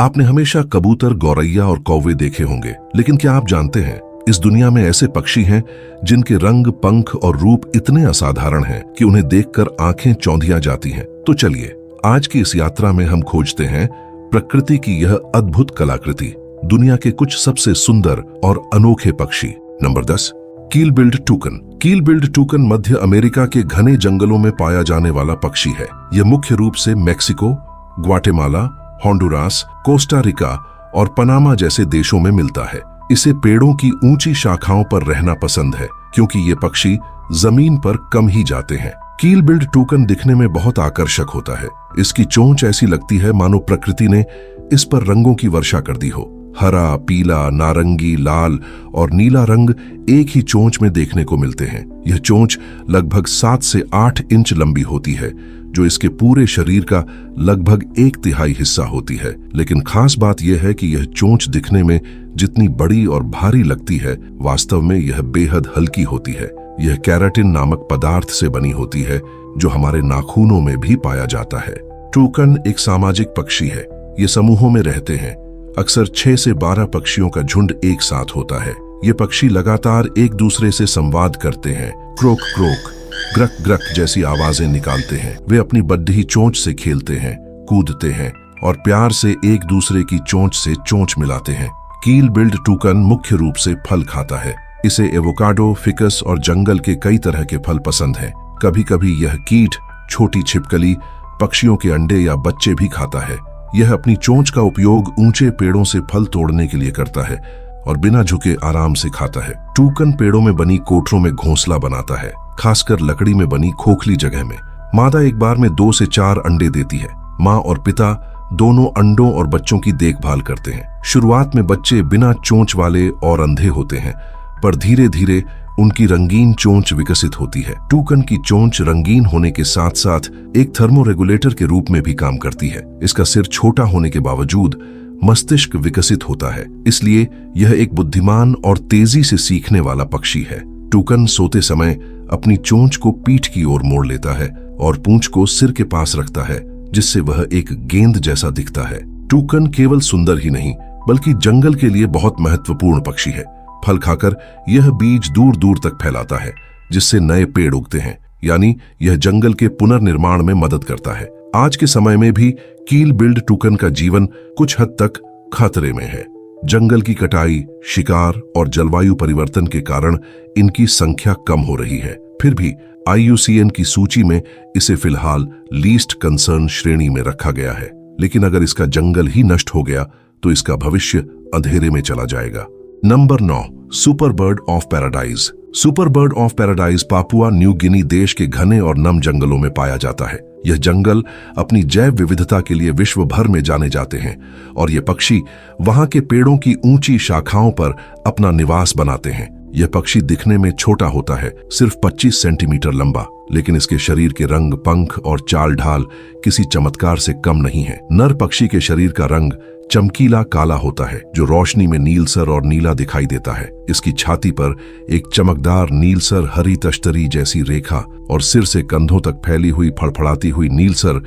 आपने हमेशा कबूतर, गौरैया और कौवे देखे होंगे, लेकिन क्या आप जानते हैं इस दुनिया में ऐसे पक्षी हैं जिनके रंग, पंख और रूप इतने असाधारण हैं कि उन्हें देखकर आंखें चौंधिया जाती हैं। तो चलिए आज की इस यात्रा में हम खोजते हैं प्रकृति की यह अद्भुत कलाकृति, दुनिया के कुछ सबसे सुंदर और अनोखे पक्षी। नंबर 10, कील बिल्ड टूकन। कील बिल्ड टूकन मध्य अमेरिका के घने जंगलों में पाया जाने वाला पक्षी है। यह मुख्य रूप से Mexico, Guatemala, Honduras, Costa Rica और पनामा जैसे देशों में मिलता है। इसे पेड़ों की ऊंची शाखाओं पर रहना पसंद है क्योंकि ये पक्षी जमीन पर कम ही जाते हैं। कील बिल्ड टूकन दिखने में बहुत आकर्षक होता है। इसकी चोंच ऐसी लगती है मानो प्रकृति ने इस पर रंगों की वर्षा कर दी हो। हरा, पीला, नारंगी, लाल और नीला रंग एक ही चोंच में देखने को मिलते हैं। यह चोंच लगभग 7 से 8 इंच लंबी होती है, जो इसके पूरे शरीर का लगभग 1/3 हिस्सा होती है। लेकिन खास बात यह है कि यह चोंच दिखने में जितनी बड़ी और भारी लगती है, वास्तव में यह बेहद हल्की होती है। यह केराटिन नामक पदार्थ से बनी होती है, जो हमारे नाखूनों में भी पाया जाता है। टूकन एक सामाजिक पक्षी है। ये समूहों में रहते हैं। अक्सर 6 से 12 पक्षियों का झुंड एक साथ होता है। ये पक्षी लगातार एक दूसरे से संवाद करते हैं। क्रोक क्रोक, ग्रक ग्रक जैसी आवाजें निकालते हैं। वे अपनी बड्ढी चोंच से खेलते हैं, कूदते हैं और प्यार से एक दूसरे की चोंच से चोंच मिलाते हैं। कील बिल्ड टूकन मुख्य रूप से फल खाता है। इसे एवोकाडो, फिकस और जंगल के कई तरह के फल पसंद हैं। कभी कभी यह कीट, छोटी छिपकली, पक्षियों के अंडे या बच्चे भी खाता है। यह अपनी चोंच का उपयोग ऊंचे पेड़ों से फल तोड़ने के लिए करता है और बिना झुके आराम से खाता है। टूकन पेड़ों में बनी कोठरों में घोंसला बनाता है, खासकर लकड़ी में बनी खोखली जगह में। मादा एक बार में 2 से 4 अंडे देती है। माँ और पिता दोनों अंडों और बच्चों की देखभाल करते हैं। शुरुआत में बच्चे बिना चोंच वाले और अंधे होते हैं, पर धीरे धीरे उनकी रंगीन चोंच विकसित होती है। टूकन की चोंच रंगीन होने के साथ साथ एक थर्मोरेगुलेटर के रूप में भी काम करती है। इसका सिर छोटा होने के बावजूद मस्तिष्क विकसित होता है, इसलिए यह एक बुद्धिमान और तेजी से सीखने वाला पक्षी है। टूकन सोते समय अपनी चोंच को पीठ की ओर मोड़ लेता है और पूंछ को सिर के पास रखता है, जिससे वह एक गेंद जैसा दिखता है। टूकन केवल सुंदर ही नहीं, बल्कि जंगल के लिए बहुत महत्वपूर्ण पक्षी है। फल खाकर यह बीज दूर दूर तक फैलाता है, जिससे नए पेड़ उगते हैं, यानी यह जंगल के पुनर्निर्माण में मदद करता है। आज के समय में भी कील बिल्ड टूकन का जीवन कुछ हद तक खतरे में है। जंगल की कटाई, शिकार और जलवायु परिवर्तन के कारण इनकी संख्या कम हो रही है। फिर भी IUCN की सूची में इसे फिलहाल लीस्ट कंसर्न श्रेणी में रखा गया है। लेकिन अगर इसका जंगल ही नष्ट हो गया तो इसका भविष्य अंधेरे में चला जाएगा। Number 9, super bird of paradise. Super bird of paradise Papua New Guinea देश के घने और नम जंगलों में पाया जाता है। यह जंगल अपनी जैव विविधता के लिए विश्व भर में जाने जाते हैं और ये पक्षी वहां के पेड़ों की ऊंची शाखाओं पर अपना निवास बनाते हैं। यह पक्षी दिखने में छोटा होता है, सिर्फ 25 सेंटीमीटर लंबा, लेकिन इसके शरीर के रंग, पंख और चाल ढाल किसी चमत्कार से कम नहीं है। नर पक्षी के शरीर का रंग चमकीला काला होता है, जो रोशनी में नीलसर और नीला दिखाई देता है। इसकी छाती पर एक चमकदार नीलसर हरी तश्तरी जैसी रेखा और सिर से कंधों तक फैली हुई फड़फड़ाती हुई नीलसर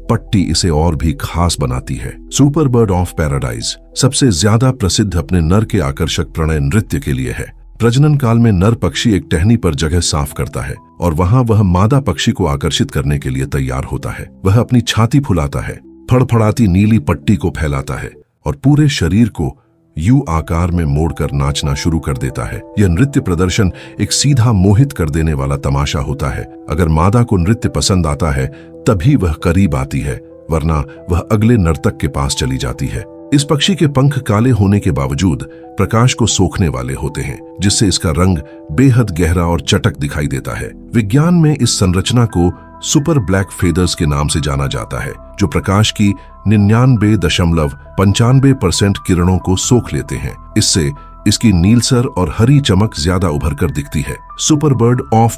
पट्टी इसे और भी खास बनाती है। सुपर बर्ड ऑफ पैराडाइज सबसे ज्यादा प्रसिद्ध अपने नर के आकर्षक प्रणय नृत्य के लिए है। प्रजनन काल में नर पक्षी एक टहनी पर जगह साफ करता है और वहां वह मादा पक्षी को आकर्षित करने के लिए तैयार होता है। वह अपनी छाती फुलाता है, फड़फड़ाती नीली पट्टी को फैलाता है और पूरे शरीर को यू आकार में मोड़कर नाचना शुरू कर देता है। यह नृत्य प्रदर्शन एक सीधा मोहित कर देने वाला तमाशा होता है। अगर मादा को नृत्य पसंद आता है तभी वह करीब आती है, वरना वह अगले नर्तक के पास चली जाती है। इस पक्षी के पंख काले होने के बावजूद प्रकाश को सोखने वाले होते हैं, जिससे इसका रंग बेहद गहरा और चटक दिखाई देता है। विज्ञान में इस संरचना को सुपर ब्लैक फेदर्स के नाम से जाना जाता है, जो प्रकाश की 99.95% किरणों को सोख लेते हैं। इससे इसकी नीलसर और हरी चमक ज्यादा उभर कर दिखती है। सुपर बर्ड ऑफ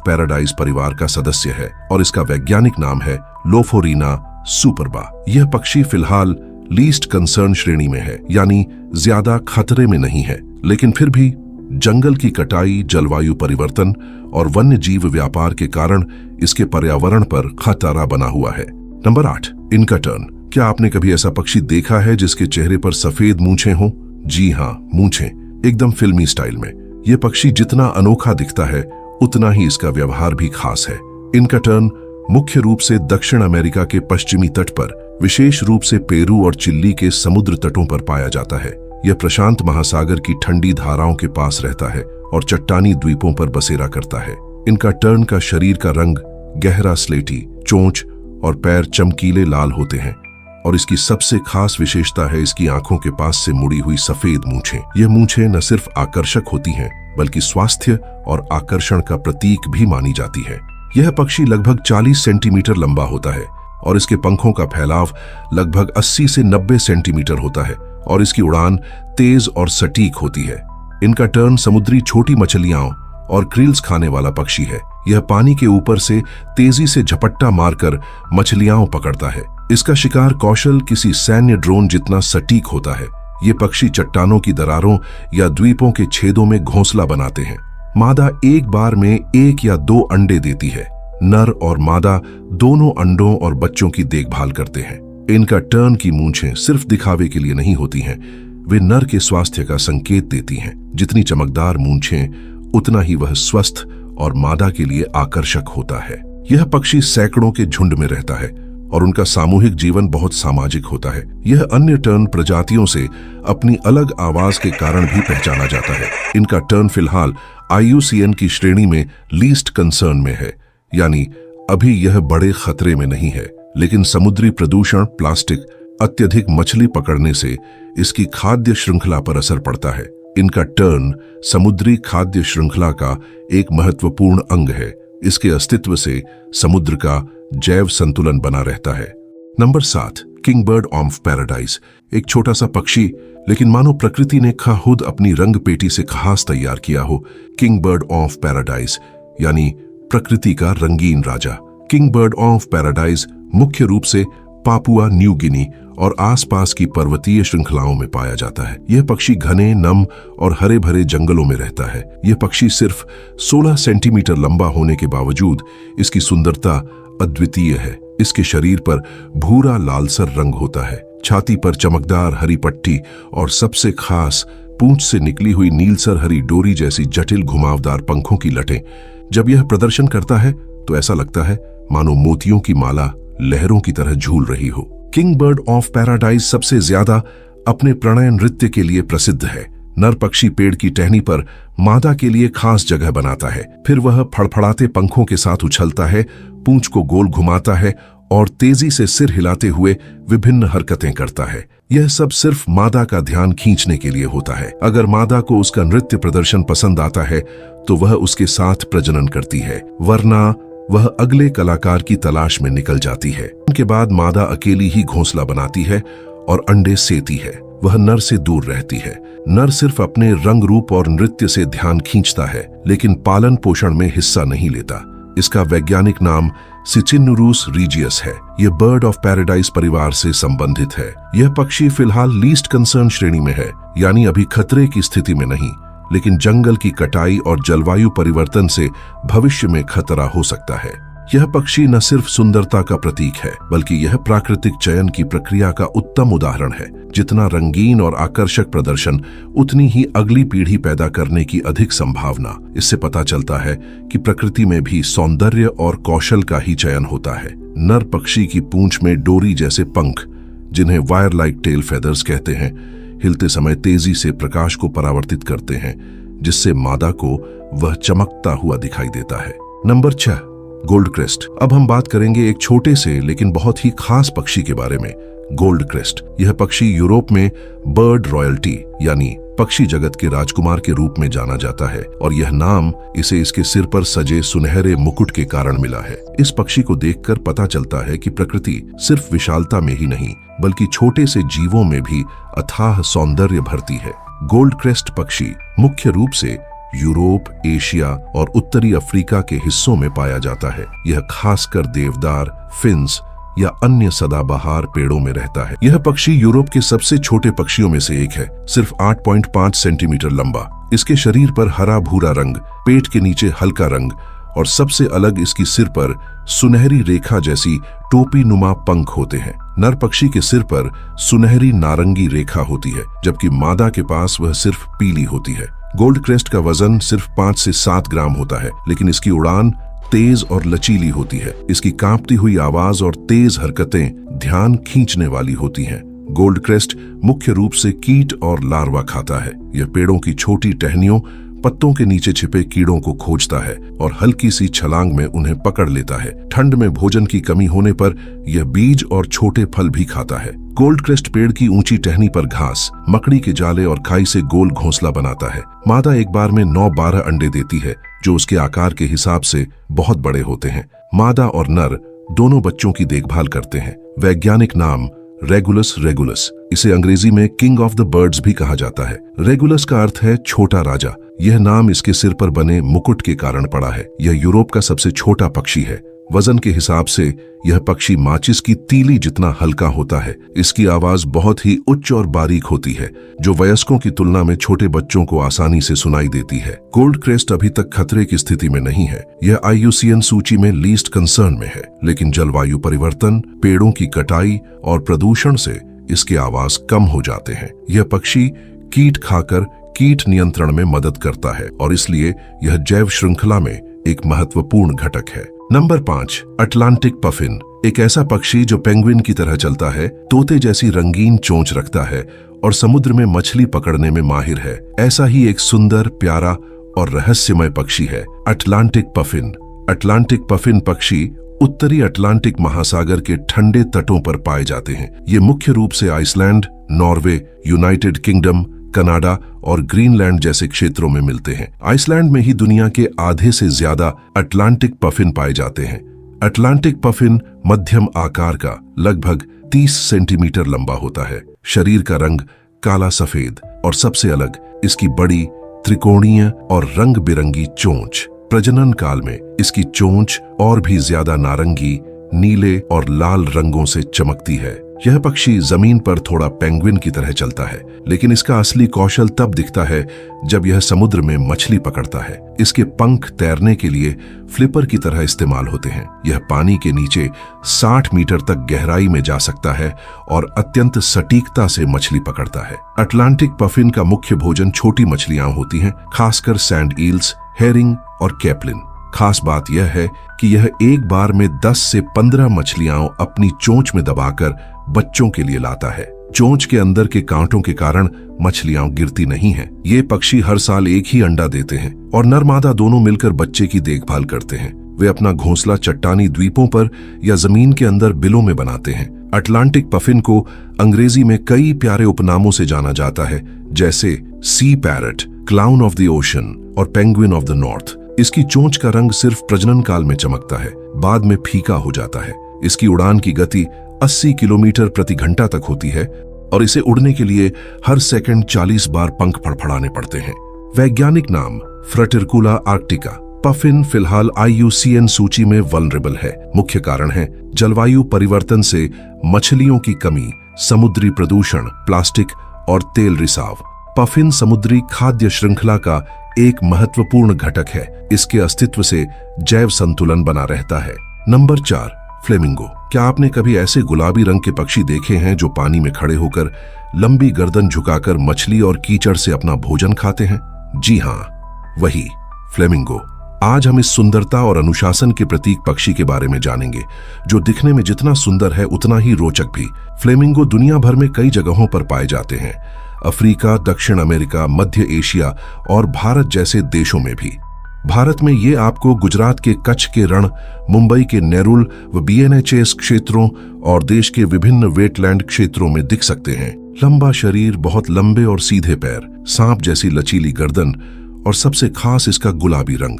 पैराडाइज परिवार का सदस्य है और इसका वैज्ञानिक नाम है लोफोरीना सुपरबा। यह पक्षी फिलहाल लीस्ट कंसर्न श्रेणी में है, यानी ज्यादा खतरे में नहीं है, लेकिन फिर भी जंगल की कटाई, जलवायु परिवर्तन और वन्य जीव व्यापार के कारण इसके पर्यावरण पर खतरा बना हुआ है। नंबर 8, इनका टर्न। क्या आपने कभी ऐसा पक्षी देखा है जिसके चेहरे पर सफेद मूंछें हों? जी हाँ, मूंछें, एकदम फिल्मी स्टाइल में। यह पक्षी जितना अनोखा दिखता है उतना ही इसका व्यवहार भी खास है। इनका टर्न मुख्य रूप से दक्षिण अमेरिका के पश्चिमी तट पर, विशेष रूप से पेरू और चिली के समुद्र तटों पर पाया जाता है। यह प्रशांत महासागर की ठंडी धाराओं के पास रहता है और चट्टानी द्वीपों पर बसेरा करता है। इनका टर्न का शरीर का रंग गहरा स्लेटी, चोंच और पैर चमकीले लाल होते हैं और इसकी सबसे खास विशेषता है इसकी आंखों के पास से मुड़ी हुई सफेद मूंछें। यह मूंछें न सिर्फ आकर्षक होती हैं बल्कि स्वास्थ्य और आकर्षण का प्रतीक भी मानी जाती है। यह पक्षी लगभग 40 सेंटीमीटर लंबा होता है और इसके पंखों का फैलाव लगभग 80 से 90 सेंटीमीटर होता है और इसकी उड़ान तेज और सटीक होती है। इनका टर्न समुद्री छोटी मछलियां और क्रिल्स खाने वाला पक्षी है। यह पानी के ऊपर से तेजी से झपट्टा मारकर मछलियां पकड़ता है। इसका शिकार कौशल किसी सैन्य ड्रोन जितना सटीक होता है। ये पक्षी चट्टानों की दरारों या द्वीपों के छेदों में घोंसला बनाते हैं। मादा एक बार में 1 या 2 अंडे देती है। नर और मादा दोनों अंडों और बच्चों की देखभाल करते हैं। इनका टर्न की मूंछें सिर्फ दिखावे के लिए नहीं होती हैं, वे नर के स्वास्थ्य का संकेत देती हैं। जितनी चमकदार मूंछें उतना ही वह स्वस्थ और मादा के लिए आकर्षक होता है। यह पक्षी सैकड़ों के झुंड में रहता है और उनका सामूहिक जीवन बहुत सामाजिक होता है। यह अन्य टर्न प्रजातियों से अपनी अलग आवाज के कारण भी पहचाना जाता है। इनका टर्न फिलहाल IUCN की श्रेणी में लीस्ट कंसर्न में है, यानी अभी यह बड़े खतरे में नहीं है। लेकिन समुद्री प्रदूषण, प्लास्टिक, अत्यधिक मछली पकड़ने से इसकी खाद्य श्रृंखला पर असर पड़ता है। इनका टर्न समुद्री खाद्य श्रृंखला का एक महत्वपूर्ण अंग है। इसके अस्तित्व से समुद्र का जैव संतुलन बना रहता है। Number 7, king bird of paradise. एक छोटा सा पक्षी, लेकिन मानो प्रकृति ने खुद अपनी रंग पेटी से खास तैयार किया हो। किंगबर्ड ऑफ पैराडाइज यानी प्रकृति का रंगीन राजा। किंगबर्ड ऑफ पैराडाइज मुख्य रूप से पापुआ न्यू गिनी और आसपास की पर्वतीय श्रृंखलाओं में पाया जाता है। यह पक्षी घने, नम और हरे भरे जंगलों में रहता है। यह पक्षी सिर्फ 16 सेंटीमीटर लंबा होने के बावजूद इसकी सुंदरता अद्वितीय है। इसके शरीर पर भूरा लालसर रंग होता है, छाती पर चमकदार हरी पट्टी और सबसे खास पूंछ से निकली हुई नीलसर हरी डोरी जैसी जटिल घुमावदार पंखों की लटें। जब यह प्रदर्शन करता है तो ऐसा लगता है मानो मोतियों की माला लहरों की तरह झूल रही हो। किंगबर्ड ऑफ पैराडाइज सबसे ज्यादा अपने प्रणय नृत्य के लिए प्रसिद्ध है। नर पक्षी पेड़ की टहनी पर मादा के लिए खास जगह बनाता है, फिर वह फड़फड़ाते पंखों के साथ उछलता है, पूंछ को गोल घुमाता है और तेजी से सिर हिलाते हुए विभिन्न हरकतें करता है। यह सब सिर्फ मादा का ध्यान खींचने के लिए होता है। अगर मादा को उसका नृत्य प्रदर्शन पसंद आता है तो वह उसके साथ प्रजनन करती है, वरना वह अगले कलाकार की तलाश में निकल जाती है। उनके बाद मादा अकेली ही घोंसला बनाती है और अंडे सेती है। वह नर से दूर रहती है। नर सिर्फ अपने रंग रूप और नृत्य से ध्यान खींचता है, लेकिन पालन पोषण में हिस्सा नहीं लेता। इसका वैज्ञानिक नाम सिचिनुरुस रीजियस है। यह बर्ड ऑफ पैराडाइज परिवार से संबंधित है। यह पक्षी फिलहाल लीस्ट कंसर्न श्रेणी में है, यानी अभी खतरे की स्थिति में नहीं, लेकिन जंगल की कटाई और जलवायु परिवर्तन से भविष्य में खतरा हो सकता है। यह पक्षी न सिर्फ सुंदरता का प्रतीक है, बल्कि यह प्राकृतिक चयन की प्रक्रिया का उत्तम उदाहरण है। जितना रंगीन और आकर्षक प्रदर्शन, उतनी ही अगली पीढ़ी पैदा करने की अधिक संभावना। इससे पता चलता है कि प्रकृति में भी सौंदर्य और कौशल का ही चयन होता है। नर पक्षी की पूंछ में डोरी जैसे पंख, जिन्हें वायर लाइक टेल फेदर्स कहते हैं, हिलते समय तेजी से प्रकाश को परावर्तित करते हैं, जिससे मादा को वह चमकता हुआ दिखाई देता है। Number 6, gold crest. अब हम बात करेंगे एक छोटे से लेकिन बहुत ही खास पक्षी के बारे में, गोल्ड क्रेस्ट। यह पक्षी यूरोप में बर्ड रॉयल्टी यानी पक्षी जगत के राजकुमार के रूप में जाना जाता है और यह नाम इसे इसके सिर पर सजे सुनहरे मुकुट के कारण मिला है। इस पक्षी को देखकर पता चलता है कि प्रकृति सिर्फ विशालता में ही नहीं बल्कि छोटे से जीवों में भी अथाह सौंदर्य भरती है। गोल्ड क्रेस्ट पक्षी मुख्य रूप से यूरोप, एशिया और उत्तरी अफ्रीका के हिस्सों में पाया जाता है। यह खासकर देवदार, फिन्स या अन्य सदाबहार पेड़ों में रहता है। यह पक्षी यूरोप के सबसे छोटे पक्षियों में से एक है, सिर्फ 8.5 सेंटीमीटर लंबा। इसके शरीर पर हरा भूरा रंग, पेट के नीचे हल्का रंग और सबसे अलग इसकी सिर पर सुनहरी रेखा जैसी टोपी नुमा पंख होते हैं। नर पक्षी के सिर पर सुनहरी नारंगी रेखा होती है, जबकि मादा के पास वह सिर्फ पीली होती है। गोल्ड क्रेस्ट का वजन सिर्फ 5 से 7 ग्राम होता है, लेकिन इसकी उड़ान तेज और लचीली होती है। इसकी कांपती हुई आवाज और तेज हरकतें ध्यान खींचने वाली होती हैं। गोल्ड क्रेस्ट मुख्य रूप से कीट और लार्वा खाता है। यह पेड़ों की छोटी टहनियों, पत्तों के नीचे छिपे कीड़ों को खोजता है और हल्की सी छलांग में उन्हें पकड़ लेता है। ठंड में भोजन की कमी होने पर यह बीज और छोटे फल भी खाता है। गोल्ड क्रेस्ट पेड़ की ऊंची टहनी पर घास, मकड़ी के जाले और खाई से गोल घोंसला बनाता है। मादा एक बार में 9-12 अंडे देती है, जो उसके आकार के हिसाब से बहुत बड़े होते हैं। मादा और नर दोनों बच्चों की देखभाल करते हैं। वैज्ञानिक नाम रेगुलस रेगुलस। इसे अंग्रेजी में किंग ऑफ द बर्ड्स भी कहा जाता है। रेगुलस का अर्थ है छोटा राजा। यह नाम इसके सिर पर बने मुकुट के कारण पड़ा है। यह यूरोप का सबसे छोटा पक्षी है। वजन के हिसाब से यह पक्षी माचिस की तीली जितना हल्का होता है। इसकी आवाज बहुत ही उच्च और बारीक होती है, जो वयस्कों की तुलना में छोटे बच्चों को आसानी से सुनाई देती है। गोल्ड क्रेस्ट अभी तक खतरे की स्थिति में नहीं है। यह IUCN सूची में लीस्ट कंसर्न में है, लेकिन जलवायु परिवर्तन, पेड़ों की कटाई और प्रदूषण से इसके आवाज कम हो जाते हैं। यह पक्षी कीट खाकर कीट नियंत्रण में मदद करता है और इसलिए यह जैव श्रृंखला में एक महत्वपूर्ण घटक है। Number 5, Atlantic puffin. एक ऐसा पक्षी जो पेंगुइन की तरह चलता है, तोते जैसी रंगीन चोंच रखता है और समुद्र में मछली पकड़ने में माहिर है। ऐसा ही एक सुंदर, प्यारा और रहस्यमय पक्षी है अटलांटिक पफिन। अटलांटिक पफिन पक्षी उत्तरी अटलांटिक महासागर के ठंडे तटों पर पाए जाते हैं। ये मुख्य रूप से Iceland, Norway, United Kingdom, Canada और ग्रीनलैंड जैसे क्षेत्रों में मिलते हैं। आइसलैंड में ही दुनिया के आधे से ज्यादा अटलांटिक पफिन पाए जाते हैं। अटलांटिक पफिन मध्यम आकार का, लगभग 30 सेंटीमीटर लंबा होता है। शरीर का रंग काला सफेद और सबसे अलग इसकी बड़ी, त्रिकोणीय और रंग बिरंगी चोंच। प्रजनन काल में इसकी चोंच और भी ज्यादा नारंगी, नीले और लाल रंगों से चमकती है। यह पक्षी जमीन पर थोड़ा पेंगुइन की तरह चलता है, लेकिन इसका असली कौशल तब दिखता है जब यह समुद्र में मछली पकड़ता है। इसके पंख तैरने के लिए फ्लिपर की तरह इस्तेमाल होते हैं। यह पानी के नीचे 60 मीटर तक गहराई में जा सकता है और अत्यंत सटीकता से मछली पकड़ता है। अटलांटिक पफिन का मुख्य भोजन छोटी मछलियां होती हैं, खासकर सैंड ईल्स, हेरिंग और कैपलिन। खास बात यह है कि यह एक बार में 10 से 15 मछलियां अपनी चोंच में दबाकर बच्चों के लिए लाता है। चोंच के अंदर के कांटों के कारण मछलियां गिरती नहीं हैं। ये पक्षी हर साल एक ही अंडा देते हैं और नर मादा दोनों मिलकर बच्चे की देखभाल करते हैं। वे अपना घोंसला चट्टानी द्वीपों पर या जमीन के अंदर बिलों में बनाते हैं। अटलांटिक पफिन को अंग्रेजी में कई प्यारे उपनामों से जाना जाता है, जैसे sea parrot, clown of the ocean और पेंगुइन ऑफ द नॉर्थ। इसकी चोंच का रंग सिर्फ प्रजनन काल में चमकता है, बाद में फीका हो जाता है। इसकी उड़ान की गति 80 किलोमीटर प्रति घंटा तक होती है और इसे उड़ने के लिए हर सेकंड 40 बार पंख फड़फड़ाने पड़ते हैं। वैज्ञानिक नाम फ्रटिरकुला आर्क्टिका। पफिन फिलहाल IUCN सूची में वल्नरेबल है। मुख्य कारण है जलवायु परिवर्तन से मछलियों की कमी, समुद्री प्रदूषण, प्लास्टिक और तेल रिसाव। पफिन समुद्री खाद्य श्रृंखला का एक महत्वपूर्ण घटक है। इसके अस्तित्व से जैव संतुलन बना रहता है। Number 4, flamingo. क्या आपने कभी ऐसे गुलाबी रंग के पक्षी देखे हैं जो पानी में खड़े होकर लंबी गर्दन झुकाकर मछली और कीचड़ से अपना भोजन खाते हैं? जी हाँ, वही फ्लेमिंगो। आज हम इस सुंदरता और अनुशासन के प्रतीक पक्षी के बारे में जानेंगे, जो दिखने में जितना सुंदर है उतना ही रोचक भी। फ्लेमिंगो दुनिया भर में कई जगहों पर पाए जाते हैं। अफ्रीका, दक्षिण अमेरिका, मध्य एशिया और भारत जैसे देशों में भी। भारत में ये आपको गुजरात के कच्छ के रण, मुंबई के नेरुल व BNHS क्षेत्रों और देश के विभिन्न वेटलैंड क्षेत्रों में दिख सकते हैं। लंबा शरीर, बहुत लंबे और सीधे पैर, सांप जैसी लचीली गर्दन और सबसे खास इसका गुलाबी रंग।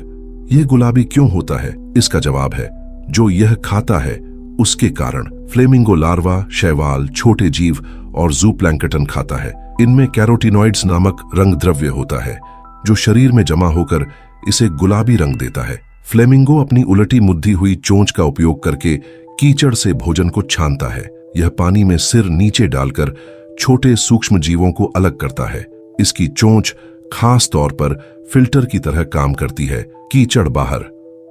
यह गुलाबी क्यों होता है? इसका जवाब है जो यह खाता है उसके कारण। फ्लेमिंगो लार्वा, शैवाल, छोटे जीव और जूप्लैंकटन खाता है। इनमें कैरोटीनॉइड्स नामक रंग द्रव्य होता है जो शरीर में जमा होकर इसे गुलाबी रंग देता है। फ्लेमिंगो अपनी उलटी मुद्दी हुई चोंच का उपयोग करके कीचड़ से भोजन को छानता है। यह पानी में सिर नीचे डालकर छोटे सूक्ष्म जीवों को अलग करता है। इसकी चोंच खास तौर पर फिल्टर की तरह काम करती है। कीचड़ बाहर,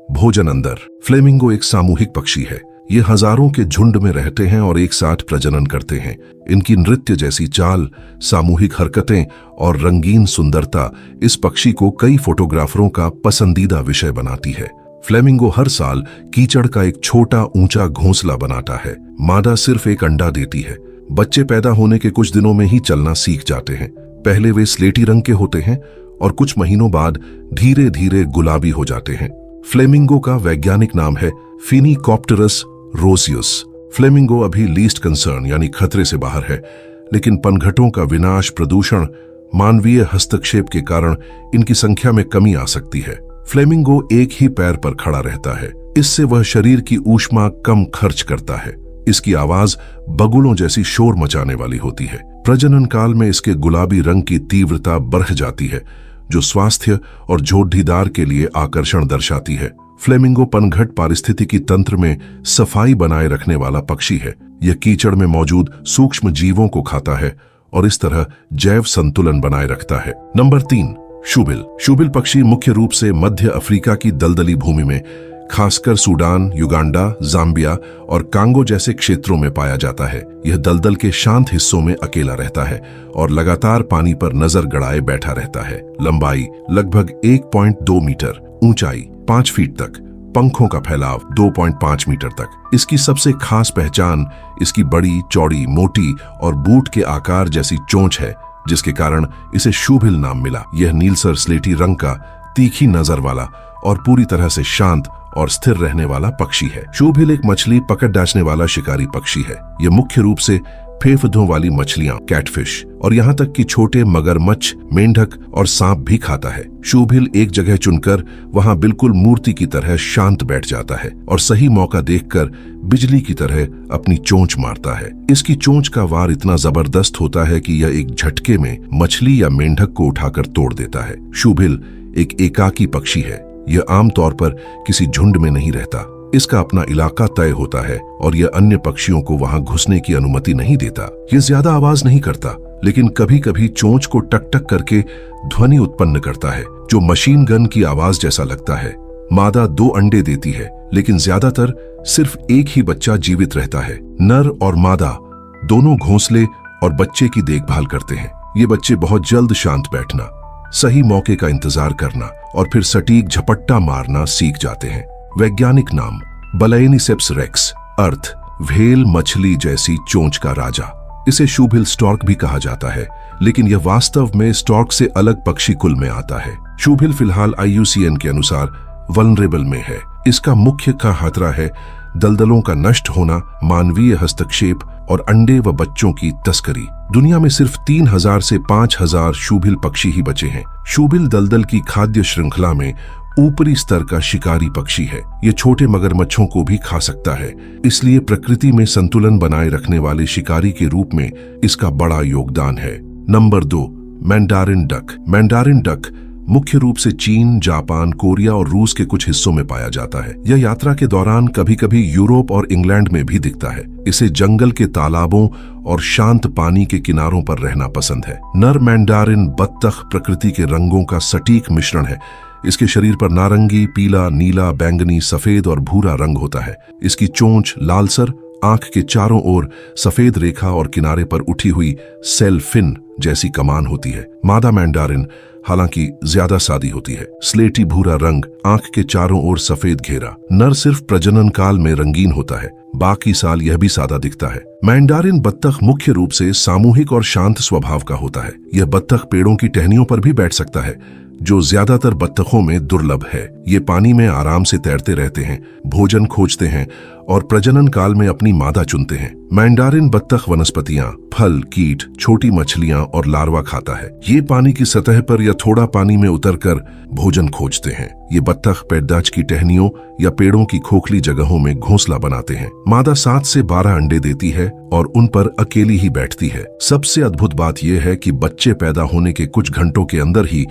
भोजन अंदर। फ्लेमिंगो एक सामूहिक पक्षी है। ये हजारों के झुंड में रहते हैं और एक साथ प्रजनन करते हैं। इनकी नृत्य जैसी चाल, सामूहिक हरकतें और रंगीन सुंदरता इस पक्षी को कई फोटोग्राफरों का पसंदीदा विषय बनाती है। फ्लेमिंगो हर साल कीचड़ का एक छोटा ऊंचा घोंसला बनाता है। मादा सिर्फ एक अंडा देती है। बच्चे पैदा होने के कुछ दिनों में ही चलना सीख जाते हैं। पहले वे स्लेटी रंग के होते हैं और कुछ महीनों बाद धीरे धीरे गुलाबी हो जाते हैं। फ्लेमिंगो का वैज्ञानिक नाम है फिनिकॉप्टेरस रोसियस। फ्लेमिंगो अभी लीस्ट कंसर्न यानी खतरे से बाहर है, लेकिन पनघटों का विनाश, प्रदूषण, मानवीय हस्तक्षेप के कारण इनकी संख्या में कमी आ सकती है। फ्लेमिंगो एक ही पैर पर खड़ा रहता है। इससे वह शरीर की ऊष्मा कम खर्च करता है। इसकी आवाज बगुलों जैसी शोर मचाने वाली होती है। प्रजनन काल में इसके गुलाबी रंग की तीव्रता बढ़ जाती है, जो स्वास्थ्य और झोढ़ीदार के लिए आकर्षण दर्शाती है। फ्लेमिंगो पनघट पारिस्थितिकी तंत्र में सफाई बनाए रखने वाला पक्षी है। यह कीचड़ में मौजूद सूक्ष्म जीवों को खाता है और इस तरह जैव संतुलन बनाए रखता है। Number 3, shoebill. शूबिल पक्षी मुख्य रूप से मध्य अफ्रीका की दलदली भूमि में, खासकर सूडान, युगांडा, जाम्बिया और कांगो जैसे क्षेत्रों में पाया जाता है। यह दलदल के शांत हिस्सों में अकेला रहता है और लगातार पानी पर नजर गड़ाए बैठा रहता है। लंबाई लगभग 1.2 मीटर, ऊंचाई 5 फीट तक, पंखों का फैलाव 2.5 मीटर तक। इसकी सबसे खास पहचान इसकी बड़ी, चौड़ी, मोटी और बूट के आकार जैसी चोंच है, जिसके कारण इसे शूबिल नाम मिला। यह नीलसर स्लेटी रंग का, तीखी नजर वाला और पूरी तरह से शांत और स्थिर रहने वाला पक्षी है। शूबिल एक मछली पकड़ डांचने वाला शिकारी पक्षी है। यह मुख्य रूप से फेफड़ों वाली मछलियां, कैटफिश और यहाँ तक कि छोटे मगरमच्छ, मेंढक और सांप भी खाता है। शूबिल एक जगह चुनकर वहां बिल्कुल मूर्ति की तरह शांत बैठ जाता है और सही मौका देखकर बिजली की तरह अपनी चोंच मारता है। इसकी चोंच का वार इतना जबरदस्त होता है कि यह एक झटके में मछली या मेंढक को उठाकर तोड़ देता है। शूबिल एक एकाकी पक्षी है। यह आमतौर पर किसी झुंड में नहीं रहता। इसका अपना इलाका तय होता है और यह अन्य पक्षियों को वहां घुसने की अनुमति नहीं देता। यह ज्यादा आवाज नहीं करता, लेकिन कभी कभी चोंच को टक टक करके ध्वनि उत्पन्न करता है, जो मशीन गन की आवाज जैसा लगता है। मादा 2 अंडे देती है, लेकिन ज्यादातर सिर्फ एक ही बच्चा जीवित रहता है। नर और मादा दोनों घोंसले और बच्चे की देखभाल करते हैं। ये बच्चे बहुत जल्द शांत बैठना, सही मौके का इंतजार करना और फिर सटीक झपट्टा मारना सीख जाते हैं। वैज्ञानिक नाम बलैनिसेप्स रेक्स, अर्थ व्हेल मछली जैसी चोंच का राजा। इसे शूबिल स्टॉर्क भी कहा जाता है, लेकिन यह वास्तव में स्टॉर्क से अलग पक्षी कुल में आता है। शूबिल फिलहाल IUCN के अनुसार वल्नरेबल में है। इसका मुख्य खतरा है दलदलों का नष्ट होना, मानवीय हस्तक्षेप और अंडे व बच्चों की तस्करी। दुनिया में सिर्फ 3000 से 5000 शूबिल पक्षी ही बचे हैं। शूबिल दलदल की खाद्य श्रृंखला में ऊपरी स्तर का शिकारी पक्षी है। ये छोटे मगरमच्छों को भी खा सकता है, इसलिए प्रकृति में संतुलन बनाए रखने वाले शिकारी के रूप में इसका बड़ा योगदान है। Number 2, mandarin duck. Mandarin duck मुख्य रूप से चीन, जापान, कोरिया और रूस के कुछ हिस्सों में पाया जाता है। यह यात्रा के दौरान कभी कभी यूरोप और इंग्लैंड में भी दिखता है। इसे जंगल के तालाबों और शांत पानी के किनारों पर रहना पसंद है। नर मैंडारिन बत्तख प्रकृति के रंगों का सटीक मिश्रण है। इसके शरीर पर नारंगी, पीला, नीला, बैंगनी, सफेद और भूरा रंग होता है। इसकी चोंच लालसर, आंख के चारों ओर सफेद रेखा और किनारे पर उठी हुई सेल फिन जैसी कमान होती है। मादा मैंडारिन हालांकि ज्यादा सादी होती है। स्लेटी भूरा रंग, आंख के चारों ओर सफेद घेरा। नर सिर्फ प्रजनन काल में रंगीन होता है, बाकी साल यह भी सादा दिखता है। मैंडारिन बत्तख मुख्य रूप से सामूहिक और शांत स्वभाव का होता है। यह बत्तख पेड़ों की टहनियों पर भी बैठ सकता है, जो ज्यादातर बत्तखों में दुर्लभ है। ये पानी में आराम से तैरते रहते हैं, भोजन खोजते हैं और प्रजनन काल में अपनी मादा चुनते हैं। मैंडारिन बत्तख वनस्पतियां, फल, कीट, छोटी मछलियां और लार्वा खाता है। ये पानी की सतह पर या थोड़ा पानी में उतरकर भोजन खोजते हैं। ये बत्तख पैदाच की टहनियों या पेड़ों की खोखली जगहों में घोंसला बनाते हैं। मादा 7 से 12 अंडे देती है और उन पर अकेली ही बैठती है। सबसे अद्भुत बात यह है कि बच्चे पैदा होने के कुछ घंटों के अंदर ही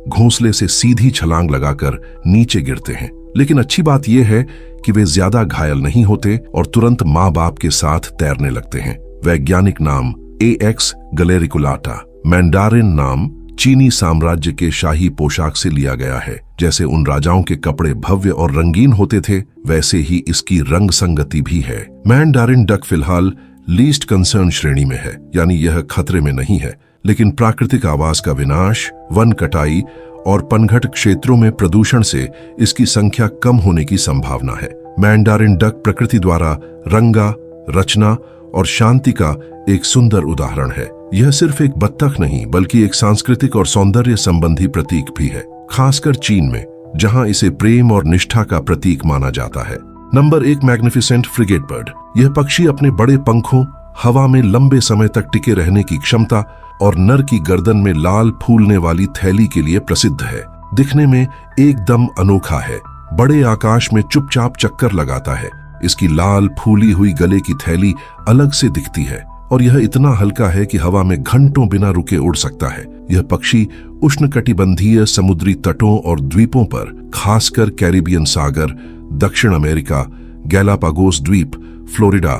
घोंसले से सीधी छलांग लगाकर नीचे गिरते हैं। लेकिन अच्छी बात यह है कि वे ज्यादा घायल नहीं होते और तुरंत माँ बाप के साथ तैरने लगते हैं। वैज्ञानिक नाम AX गलेरिकुलाटा। मैंडारिन नाम चीनी साम्राज्य के शाही पोशाक से लिया गया है। जैसे उन राजाओं के कपड़े भव्य और रंगीन होते थे, वैसे ही इसकी रंग संगति भी है। मैंडारिन डक फिलहाल लीस्ट कंसर्न श्रेणी में है, यानी यह खतरे में नहीं है, लेकिन प्राकृतिक आवास का विनाश, वन कटाई और पनघट क्षेत्रों में प्रदूषण से इसकी संख्या कम होने की संभावना है। मैंडारिन डक प्रकृति द्वारा रंगा, रचना और शांति का एक सुंदर उदाहरण है। यह सिर्फ एक बत्तख नहीं, बल्कि एक सांस्कृतिक और सौंदर्य संबंधी प्रतीक भी है, खासकर चीन में, जहां इसे प्रेम और निष्ठा का प्रतीक माना जाता है। Number 1, magnificent frigate bird. यह पक्षी अपने बड़े पंखों, हवा में लंबे समय तक टिके रहने की क्षमता और नर की गर्दन में लाल फूलने वाली थैली के लिए प्रसिद्ध है। दिखने में एकदम अनोखा है, बड़े आकाश में चुपचाप चक्कर लगाता है। इसकी लाल फूली हुई गले की थैली अलग से दिखती है और यह इतना हल्का है कि हवा में घंटों बिना रुके उड़ सकता है। यह पक्षी उष्णकटिबंधीय समुद्री तटों और द्वीपों पर, खासकर कैरिबियन सागर, दक्षिण अमेरिका, गैलापागोस द्वीप, फ्लोरिडा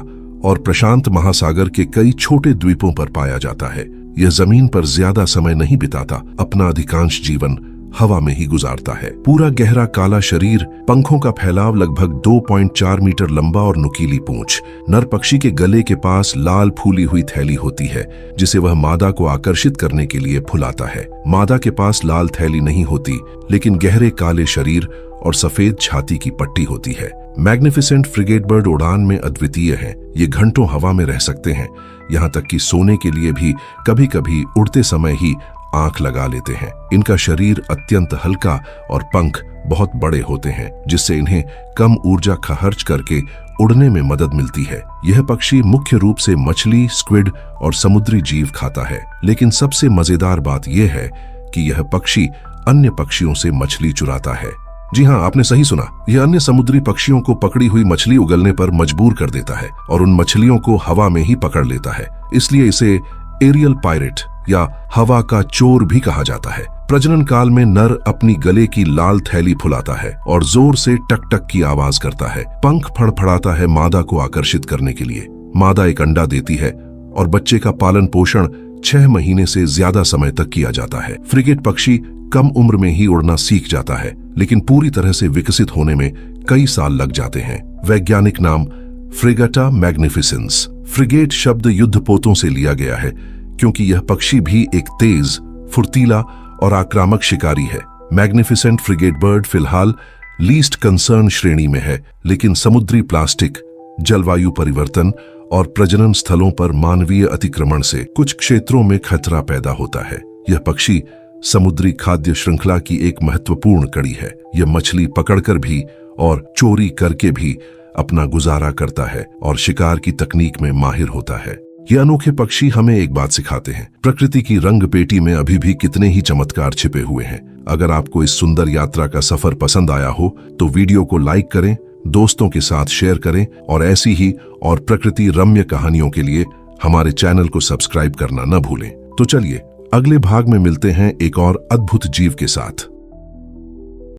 और प्रशांत महासागर के कई छोटे द्वीपों पर पाया जाता है। यह जमीन पर ज्यादा समय नहीं बिताता, अपना अधिकांश जीवन हवा में ही गुजारता है। पूरा गहरा काला शरीर, पंखों का फैलाव लगभग 2.4 मीटर लंबा और नुकीली पूंछ। नर पक्षी के गले के पास लाल फूली हुई थैली होती है, जिसे वह मादा को आकर्षित करने के लिए फुलाता है। मादा के पास लाल थैली नहीं होती, लेकिन गहरे काले शरीर और सफेद छाती की पट्टी होती है। मैग्निफिसेंट फ्रिगेट बर्ड उड़ान में अद्वितीय हैं। ये घंटों हवा में रह सकते हैं, यहाँ तक कि सोने के लिए भी कभी कभी उड़ते समय ही आंख लगा लेते हैं। इनका शरीर अत्यंत हल्का और पंख बहुत बड़े होते हैं, जिससे इन्हें कम ऊर्जा खर्च करके उड़ने में मदद मिलती है। यह पक्षी मुख्य रूप से मछली, स्क्विड और समुद्री जीव खाता है, लेकिन सबसे मजेदार बात यह है कि यह पक्षी अन्य पक्षियों से मछली चुराता है। जी हाँ, आपने सही सुना, यह अन्य समुद्री पक्षियों को पकड़ी हुई मछली उगलने पर मजबूर कर देता है और उन मछलियों को हवा में ही पकड़ लेता है। इसलिए इसे एरियल पायरेट या हवा का चोर भी कहा जाता है। प्रजनन काल में नर अपनी गले की लाल थैली फुलाता है और जोर से टक टक की आवाज करता है। पंख फड़फड़ाता है मादा को आकर्षित करने के लिए। मादा एक अंडा देती है और बच्चे का पालन पोषण 6 महीने से ज्यादा समय तक किया जाता है। फ्रिगेट पक्षी कम उम्र में ही उड़ना सीख जाता है, लेकिन पूरी तरह से विकसित होने में कई साल लग जाते हैं। वैज्ञानिक नाम फ्रिगेटा मैग्निफिसेंस। फ्रिगेट शब्द युद्धपोतों से लिया गया है, क्योंकि यह पक्षी भी एक तेज, फुर्तीला और आक्रामक शिकारी है। मैग्निफिसेंट फ्रिगेट बर्ड फिलहाल लीस्ट कंसर्न श्रेणी में है, लेकिन समुद्री प्लास्टिक, जलवायु परिवर्तन और प्रजनन स्थलों पर मानवीय अतिक्रमण से कुछ क्षेत्रों में खतरा पैदा होता है। यह पक्षी समुद्री खाद्य श्रृंखला की एक महत्वपूर्ण कड़ी है। यह मछली पकड़कर भी और चोरी करके भी अपना गुजारा करता है और शिकार की तकनीक में माहिर होता है। ये अनोखे पक्षी हमें एक बात सिखाते हैं, प्रकृति की रंग पेटी में अभी भी कितने ही चमत्कार छिपे हुए हैं। अगर आपको इस सुंदर यात्रा का सफर पसंद आया हो तो वीडियो को लाइक करें, दोस्तों के साथ शेयर करें और ऐसी ही और प्रकृति रम्य कहानियों के लिए हमारे चैनल को सब्सक्राइब करना न भूलें। तो चलिए अगले भाग में मिलते हैं एक और अद्भुत जीव के साथ।